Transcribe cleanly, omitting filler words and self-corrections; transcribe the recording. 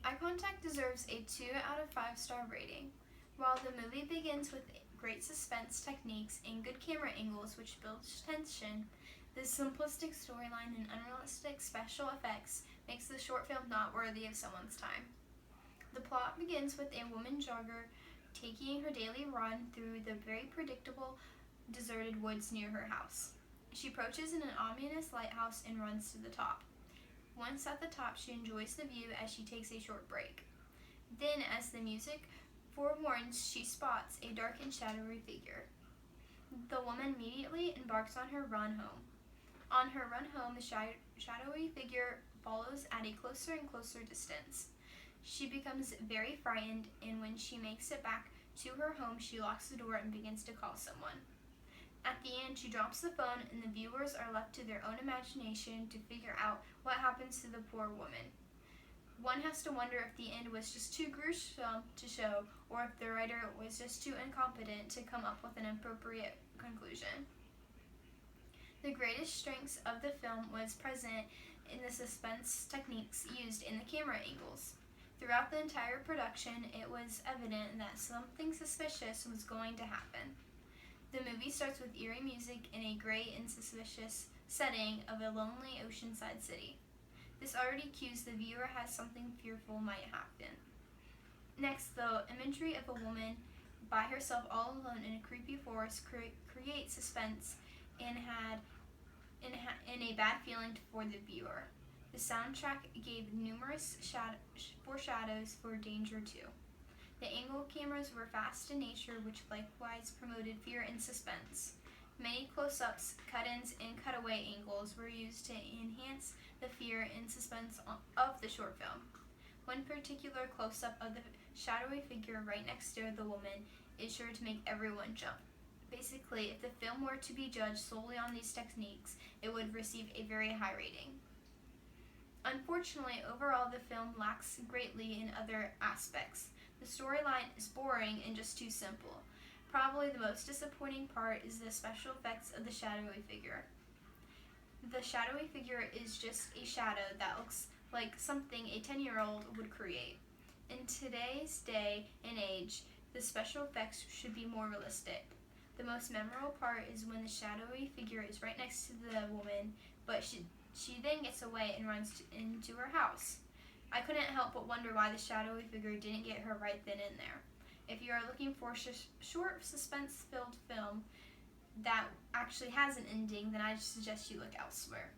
Eye Contact deserves a 2 out of 5 star rating. While the movie begins with great suspense techniques and good camera angles which build tension, the simplistic storyline and unrealistic special effects makes the short film not worthy of someone's time. The plot begins with a woman jogger taking her daily run through the very predictable deserted woods near her house. She approaches an ominous lighthouse and runs to the top. Once at the top, she enjoys the view as she takes a short break. Then, as the music forewarns, she spots a dark and shadowy figure. The woman immediately embarks on her run home. On her run home, the shadowy figure follows at a closer and closer distance. She becomes very frightened, and when she makes it back to her home, she locks the door and begins to call someone. At the end, she drops the phone, and the viewers are left to their own imagination to figure out what happens to the poor woman. One has to wonder if the end was just too gruesome to show, or if the writer was just too incompetent to come up with an appropriate conclusion. The greatest strengths of the film was present in the suspense techniques used in the camera angles. Throughout the entire production, it was evident that something suspicious was going to happen. The movie starts with eerie music in a gray and suspicious setting of a lonely oceanside city. This already cues the viewer as something fearful might happen. Next, the imagery of a woman by herself all alone in a creepy forest creates suspense and a bad feeling for the viewer. The soundtrack gave numerous foreshadows for danger too. The angle cameras were fast in nature, which likewise promoted fear and suspense. Many close-ups, cut-ins, and cutaway angles were used to enhance the fear and suspense of the short film. One particular close-up of the shadowy figure right next to the woman is sure to make everyone jump. Basically, if the film were to be judged solely on these techniques, it would receive a very high rating. Unfortunately, overall the film lacks greatly in other aspects. The storyline is boring and just too simple. Probably the most disappointing part is the special effects of the shadowy figure. The shadowy figure is just a shadow that looks like something a 10-year-old would create. In today's day and age, the special effects should be more realistic. The most memorable part is when the shadowy figure is right next to the woman, but she then gets away and runs into her house. I couldn't help but wonder why the shadowy figure didn't get her right then and there. If you are looking for a short, suspense-filled film that actually has an ending, then I suggest you look elsewhere.